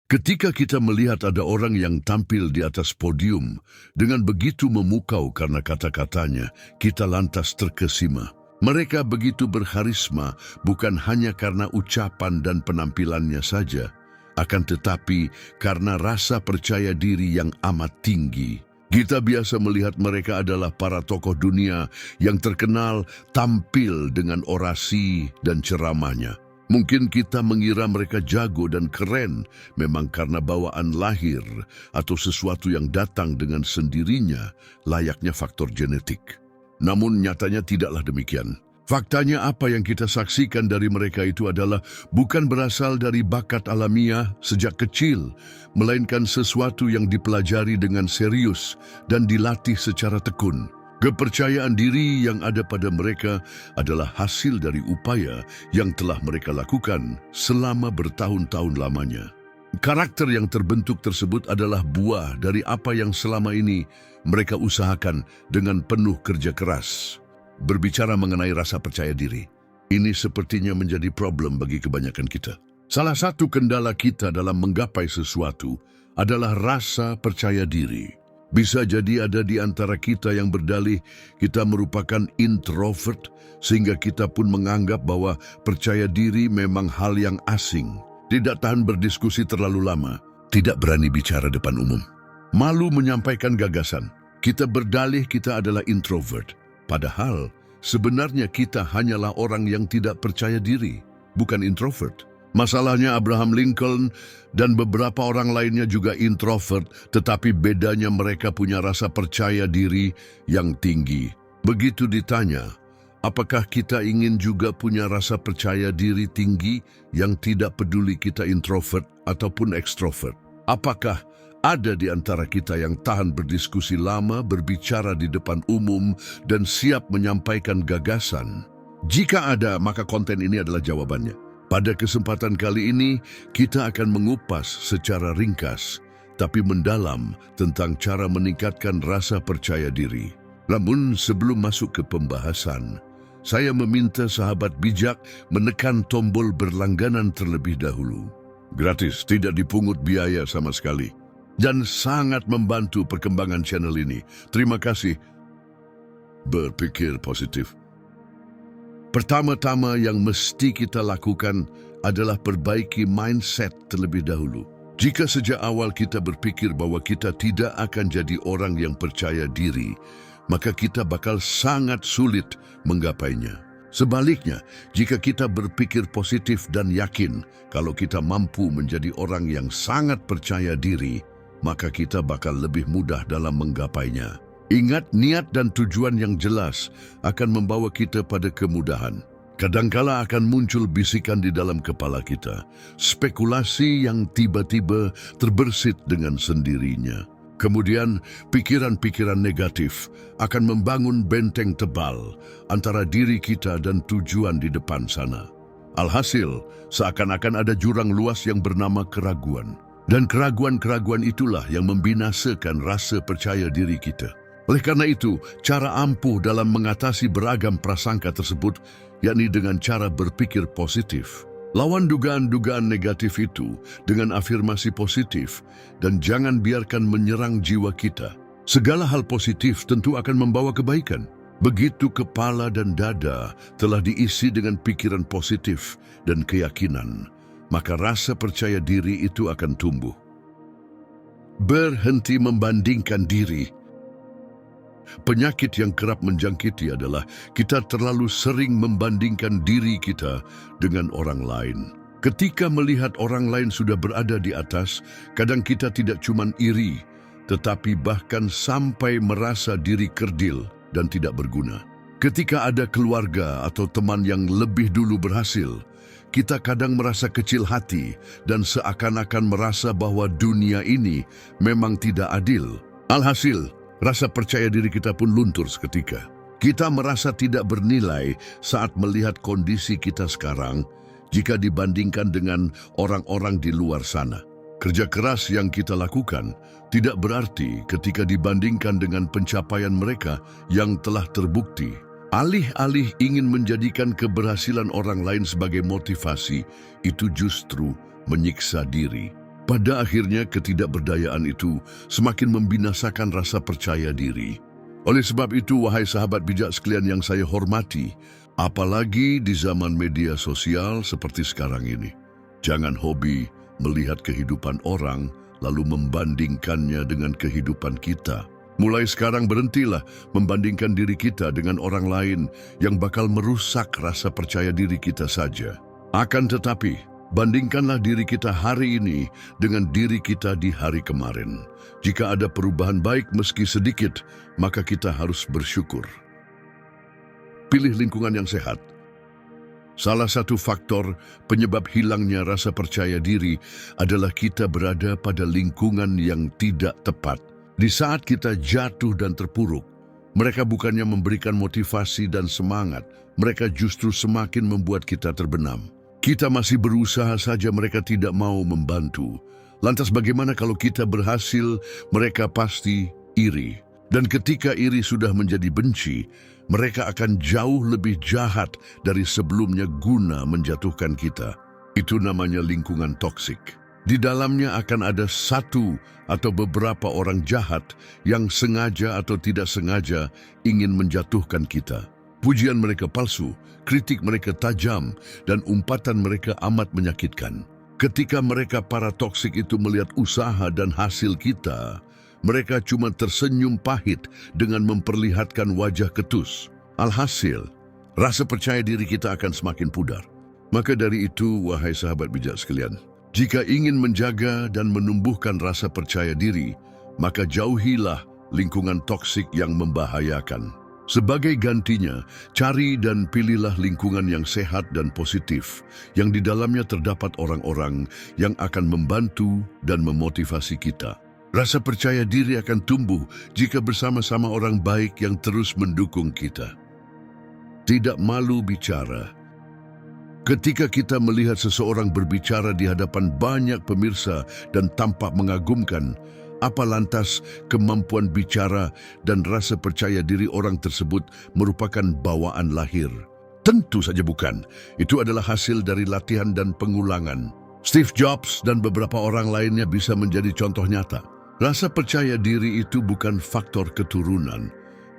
Ketika kita melihat ada orang yang tampil di atas podium dengan begitu memukau karena kata-katanya, kita lantas terkesima. Mereka begitu berharisma bukan hanya karena ucapan dan penampilannya saja, akan tetapi karena rasa percaya diri yang amat tinggi. Kita biasa melihat mereka adalah para tokoh dunia yang terkenal tampil dengan orasi dan ceramahnya. Mungkin kita mengira mereka jago dan keren memang karena bawaan lahir atau sesuatu yang datang dengan sendirinya, layaknya faktor genetik. Namun nyatanya tidaklah demikian. Faktanya apa yang kita saksikan dari mereka itu adalah bukan berasal dari bakat alamiah sejak kecil, melainkan sesuatu yang dipelajari dengan serius dan dilatih secara tekun. Kepercayaan diri yang ada pada mereka adalah hasil dari upaya yang telah mereka lakukan selama bertahun-tahun lamanya. Karakter yang terbentuk tersebut adalah buah dari apa yang selama ini mereka usahakan dengan penuh kerja keras. Berbicara mengenai rasa percaya diri, ini sepertinya menjadi problem bagi kebanyakan kita. Salah satu kendala kita dalam menggapai sesuatu adalah rasa percaya diri. Bisa jadi ada di antara kita yang berdalih kita merupakan introvert, sehingga kita pun menganggap bahwa percaya diri memang hal yang asing. Tidak tahan berdiskusi terlalu lama, tidak berani bicara depan umum. Malu menyampaikan gagasan. Kita berdalih kita adalah introvert. Padahal sebenarnya kita hanyalah orang yang tidak percaya diri, bukan introvert. Masalahnya Abraham Lincoln dan beberapa orang lainnya juga introvert, tetapi bedanya mereka punya rasa percaya diri yang tinggi. Begitu ditanya, apakah kita ingin juga punya rasa percaya diri tinggi yang tidak peduli kita introvert ataupun ekstrovert? Apakah ada di antara kita yang tahan berdiskusi lama, berbicara di depan umum, dan siap menyampaikan gagasan? Jika ada, maka konten ini adalah jawabannya. Pada kesempatan kali ini, kita akan mengupas secara ringkas, tapi mendalam tentang cara meningkatkan rasa percaya diri. Namun sebelum masuk ke pembahasan, saya meminta sahabat bijak menekan tombol berlangganan terlebih dahulu. Gratis, tidak dipungut biaya sama sekali. Dan sangat membantu perkembangan channel ini. Terima kasih. Berpikir positif. Pertama-tama yang mesti kita lakukan adalah perbaiki mindset terlebih dahulu. Jika sejak awal kita berpikir bahwa kita tidak akan jadi orang yang percaya diri, maka kita bakal sangat sulit menggapainya. Sebaliknya, jika kita berpikir positif dan yakin kalau kita mampu menjadi orang yang sangat percaya diri, maka kita bakal lebih mudah dalam menggapainya. Ingat, niat dan tujuan yang jelas akan membawa kita pada kemudahan. Kadangkala akan muncul bisikan di dalam kepala kita, spekulasi yang tiba-tiba terbersit dengan sendirinya. Kemudian, pikiran-pikiran negatif akan membangun benteng tebal antara diri kita dan tujuan di depan sana. Alhasil, seakan-akan ada jurang luas yang bernama keraguan. Dan keraguan-keraguan itulah yang membinasakan rasa percaya diri kita. Oleh karena itu, cara ampuh dalam mengatasi beragam prasangka tersebut, yakni dengan cara berpikir positif. Lawan dugaan-dugaan negatif itu dengan afirmasi positif dan jangan biarkan menyerang jiwa kita. Segala hal positif tentu akan membawa kebaikan. Begitu kepala dan dada telah diisi dengan pikiran positif dan keyakinan, maka rasa percaya diri itu akan tumbuh. Berhenti membandingkan diri. Penyakit yang kerap menjangkiti adalah kita terlalu sering membandingkan diri kita dengan orang lain. Ketika melihat orang lain sudah berada di atas, kadang kita tidak cuma iri, tetapi bahkan sampai merasa diri kerdil dan tidak berguna. Ketika ada keluarga atau teman yang lebih dulu berhasil, kita kadang merasa kecil hati dan seakan-akan merasa bahwa dunia ini memang tidak adil. Alhasil, rasa percaya diri kita pun luntur seketika. Kita merasa tidak bernilai saat melihat kondisi kita sekarang jika dibandingkan dengan orang-orang di luar sana. Kerja keras yang kita lakukan tidak berarti ketika dibandingkan dengan pencapaian mereka yang telah terbukti. Alih-alih ingin menjadikan keberhasilan orang lain sebagai motivasi, itu justru menyiksa diri. Pada akhirnya ketidakberdayaan itu semakin membinasakan rasa percaya diri. Oleh sebab itu, wahai sahabat bijak sekalian yang saya hormati, apalagi di zaman media sosial seperti sekarang ini, jangan hobi melihat kehidupan orang lalu membandingkannya dengan kehidupan kita. Mulai sekarang berhentilah membandingkan diri kita dengan orang lain yang bakal merusak rasa percaya diri kita saja. Akan tetapi, bandingkanlah diri kita hari ini dengan diri kita di hari kemarin. Jika ada perubahan baik meski sedikit, maka kita harus bersyukur. Pilih lingkungan yang sehat. Salah satu faktor penyebab hilangnya rasa percaya diri adalah kita berada pada lingkungan yang tidak tepat. Di saat kita jatuh dan terpuruk, mereka bukannya memberikan motivasi dan semangat, mereka justru semakin membuat kita terbenam. Kita masih berusaha saja, mereka tidak mau membantu. Lantas bagaimana kalau kita berhasil? Mereka pasti iri. Dan ketika iri sudah menjadi benci, mereka akan jauh lebih jahat dari sebelumnya guna menjatuhkan kita. Itu namanya lingkungan toksik. Di dalamnya akan ada satu atau beberapa orang jahat yang sengaja atau tidak sengaja ingin menjatuhkan kita. Pujian mereka palsu, kritik mereka tajam, dan umpatan mereka amat menyakitkan. Ketika mereka para toksik itu melihat usaha dan hasil kita, mereka cuma tersenyum pahit dengan memperlihatkan wajah ketus. Alhasil, rasa percaya diri kita akan semakin pudar. Maka dari itu, wahai sahabat bijak sekalian, jika ingin menjaga dan menumbuhkan rasa percaya diri, maka jauhilah lingkungan toksik yang membahayakan. Sebagai gantinya, cari dan pilihlah lingkungan yang sehat dan positif, yang di dalamnya terdapat orang-orang yang akan membantu dan memotivasi kita. Rasa percaya diri akan tumbuh jika bersama-sama orang baik yang terus mendukung kita. Tidak malu bicara. Ketika kita melihat seseorang berbicara di hadapan banyak pemirsa dan tampak mengagumkan, apa lantas kemampuan bicara dan rasa percaya diri orang tersebut merupakan bawaan lahir? Tentu saja bukan. Itu adalah hasil dari latihan dan pengulangan. Steve Jobs dan beberapa orang lainnya bisa menjadi contoh nyata. Rasa percaya diri itu bukan faktor keturunan,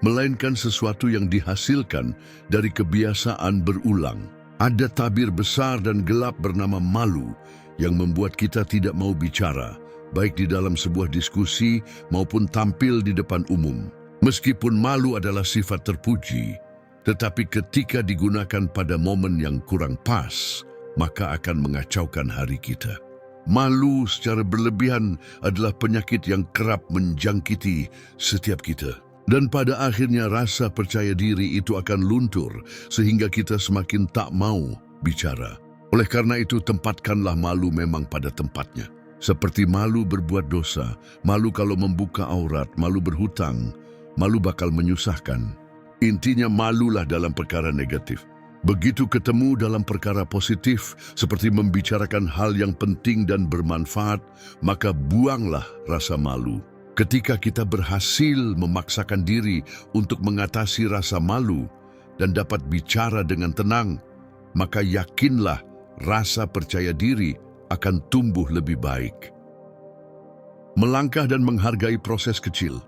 melainkan sesuatu yang dihasilkan dari kebiasaan berulang. Ada tabir besar dan gelap bernama malu yang membuat kita tidak mau bicara, baik di dalam sebuah diskusi maupun tampil di depan umum. Meskipun malu adalah sifat terpuji, tetapi ketika digunakan pada momen yang kurang pas, maka akan mengacaukan hari kita. Malu secara berlebihan adalah penyakit yang kerap menjangkiti setiap kita. Dan pada akhirnya rasa percaya diri itu akan luntur sehingga kita semakin tak mau bicara. Oleh karena itu, tempatkanlah malu memang pada tempatnya. Seperti malu berbuat dosa, malu kalau membuka aurat, malu berhutang, malu bakal menyusahkan. Intinya malulah dalam perkara negatif. Begitu ketemu dalam perkara positif, seperti membicarakan hal yang penting dan bermanfaat, maka buanglah rasa malu. Ketika kita berhasil memaksakan diri untuk mengatasi rasa malu dan dapat bicara dengan tenang, maka yakinlah rasa percaya diri akan tumbuh lebih baik. Melangkah dan menghargai proses kecil.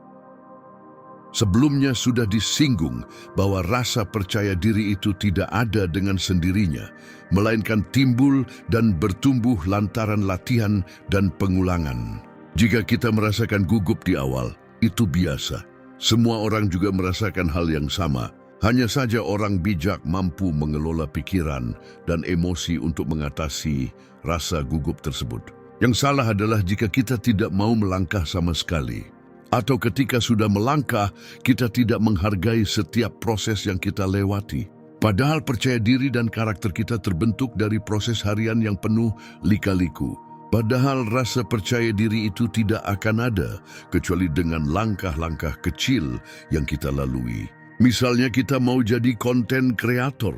Sebelumnya sudah disinggung bahwa rasa percaya diri itu tidak ada dengan sendirinya, melainkan timbul dan bertumbuh lantaran latihan dan pengulangan. Jika kita merasakan gugup di awal, itu biasa. Semua orang juga merasakan hal yang sama. Hanya saja orang bijak mampu mengelola pikiran dan emosi untuk mengatasi rasa gugup tersebut. Yang salah adalah jika kita tidak mau melangkah sama sekali. Atau ketika sudah melangkah, kita tidak menghargai setiap proses yang kita lewati. Padahal percaya diri dan karakter kita terbentuk dari proses harian yang penuh lika-liku. Padahal rasa percaya diri itu tidak akan ada kecuali dengan langkah-langkah kecil yang kita lalui. Misalnya kita mau jadi konten kreator.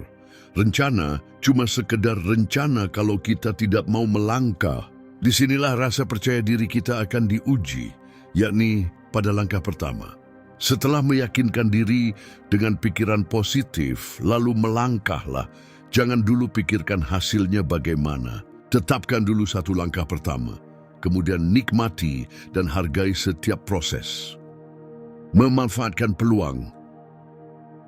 Rencana cuma sekedar rencana kalau kita tidak mau melangkah. Disinilah rasa percaya diri kita akan diuji, yakni pada langkah pertama. Setelah meyakinkan diri dengan pikiran positif, lalu melangkahlah. Jangan dulu pikirkan hasilnya bagaimana. Tetapkan dulu satu langkah pertama. kemudian nikmati dan hargai setiap proses. Memanfaatkan peluang.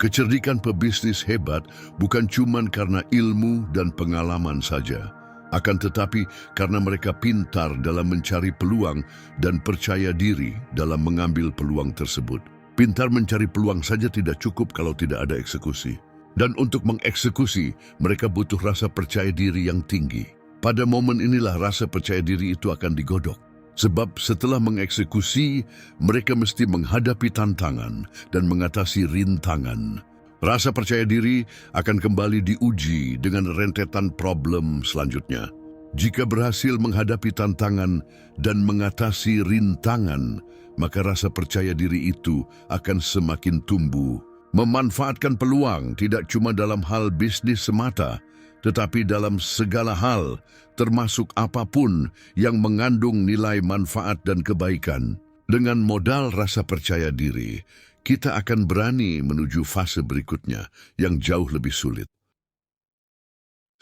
Kecerdikan pebisnis hebat bukan cuma karena ilmu dan pengalaman saja, akan tetapi karena mereka pintar dalam mencari peluang dan percaya diri dalam mengambil peluang tersebut. Pintar mencari peluang saja tidak cukup kalau tidak ada eksekusi. Dan untuk mengeksekusi, mereka butuh rasa percaya diri yang tinggi. Pada momen inilah rasa percaya diri itu akan digodok. Sebab setelah mengeksekusi, mereka mesti menghadapi tantangan dan mengatasi rintangan. Rasa percaya diri akan kembali diuji dengan rentetan problem selanjutnya. Jika berhasil menghadapi tantangan dan mengatasi rintangan, maka rasa percaya diri itu akan semakin tumbuh. Memanfaatkan peluang tidak cuma dalam hal bisnis semata, tetapi dalam segala hal, termasuk apapun yang mengandung nilai manfaat dan kebaikan. Dengan modal rasa percaya diri, kita akan berani menuju fase berikutnya yang jauh lebih sulit.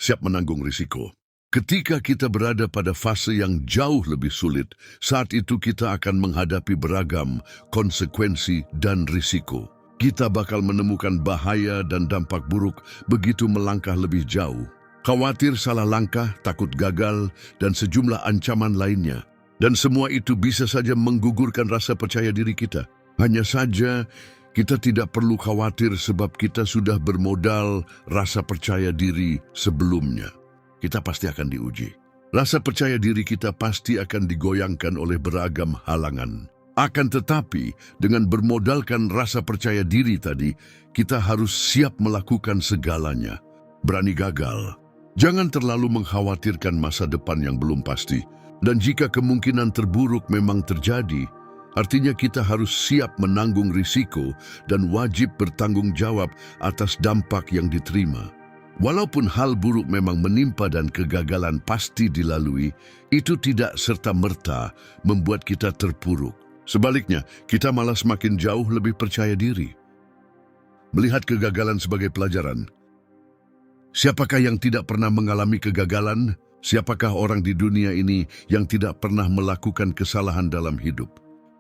Siap menanggung risiko. Ketika kita berada pada fase yang jauh lebih sulit, saat itu kita akan menghadapi beragam konsekuensi dan risiko. Kita bakal menemukan bahaya dan dampak buruk begitu melangkah lebih jauh. Khawatir salah langkah, takut gagal, dan sejumlah ancaman lainnya. Dan semua itu bisa saja menggugurkan rasa percaya diri kita. Hanya saja, kita tidak perlu khawatir sebab kita sudah bermodal rasa percaya diri sebelumnya. Kita pasti akan diuji. Rasa percaya diri kita pasti akan digoyangkan oleh beragam halangan. Akan tetapi, dengan bermodalkan rasa percaya diri tadi, kita harus siap melakukan segalanya. Berani gagal. Jangan terlalu mengkhawatirkan masa depan yang belum pasti. Dan jika kemungkinan terburuk memang terjadi, artinya kita harus siap menanggung risiko dan wajib bertanggung jawab atas dampak yang diterima. Walaupun hal buruk memang menimpa dan kegagalan pasti dilalui, itu tidak serta-merta membuat kita terpuruk. Sebaliknya, kita malah semakin jauh lebih percaya diri. Melihat kegagalan sebagai pelajaran. Siapakah yang tidak pernah mengalami kegagalan? Siapakah orang di dunia ini yang tidak pernah melakukan kesalahan dalam hidup?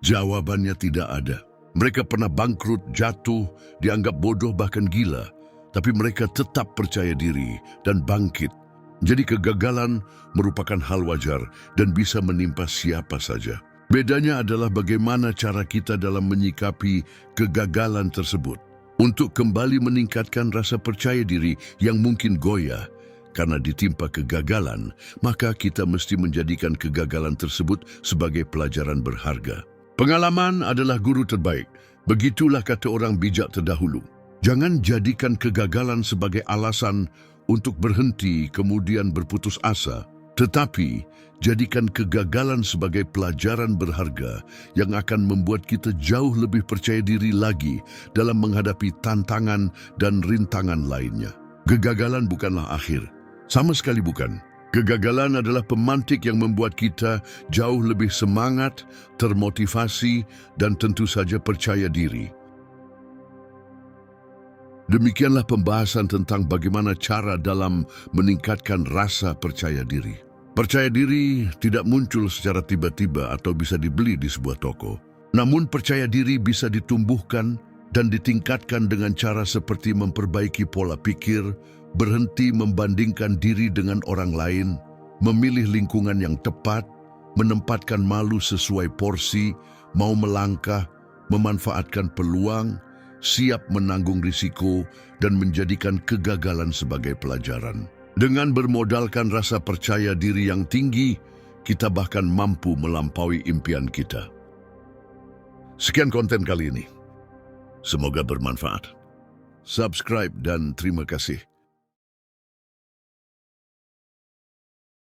Jawabannya tidak ada. Mereka pernah bangkrut, jatuh, dianggap bodoh bahkan gila. Tapi mereka tetap percaya diri dan bangkit. Jadi kegagalan merupakan hal wajar dan bisa menimpa siapa saja. Bedanya adalah bagaimana cara kita dalam menyikapi kegagalan tersebut. Untuk kembali meningkatkan rasa percaya diri yang mungkin goyah karena ditimpa kegagalan, maka kita mesti menjadikan kegagalan tersebut sebagai pelajaran berharga. Pengalaman adalah guru terbaik. Begitulah kata orang bijak terdahulu. Jangan jadikan kegagalan sebagai alasan untuk berhenti kemudian berputus asa, tetapi jadikan kegagalan sebagai pelajaran berharga yang akan membuat kita jauh lebih percaya diri lagi dalam menghadapi tantangan dan rintangan lainnya. Kegagalan bukanlah akhir, sama sekali bukan. Kegagalan adalah pemantik yang membuat kita jauh lebih semangat, termotivasi, dan tentu saja percaya diri. Demikianlah pembahasan tentang bagaimana cara dalam meningkatkan rasa percaya diri. Percaya diri tidak muncul secara tiba-tiba atau bisa dibeli di sebuah toko. Namun percaya diri bisa ditumbuhkan dan ditingkatkan dengan cara seperti memperbaiki pola pikir, berhenti membandingkan diri dengan orang lain, memilih lingkungan yang tepat, menempatkan malu sesuai porsi, mau melangkah, memanfaatkan peluang, siap menanggung risiko, dan menjadikan kegagalan sebagai pelajaran. Dengan bermodalkan rasa percaya diri yang tinggi, kita bahkan mampu melampaui impian kita. Sekian konten kali ini. Semoga bermanfaat. Subscribe dan terima kasih.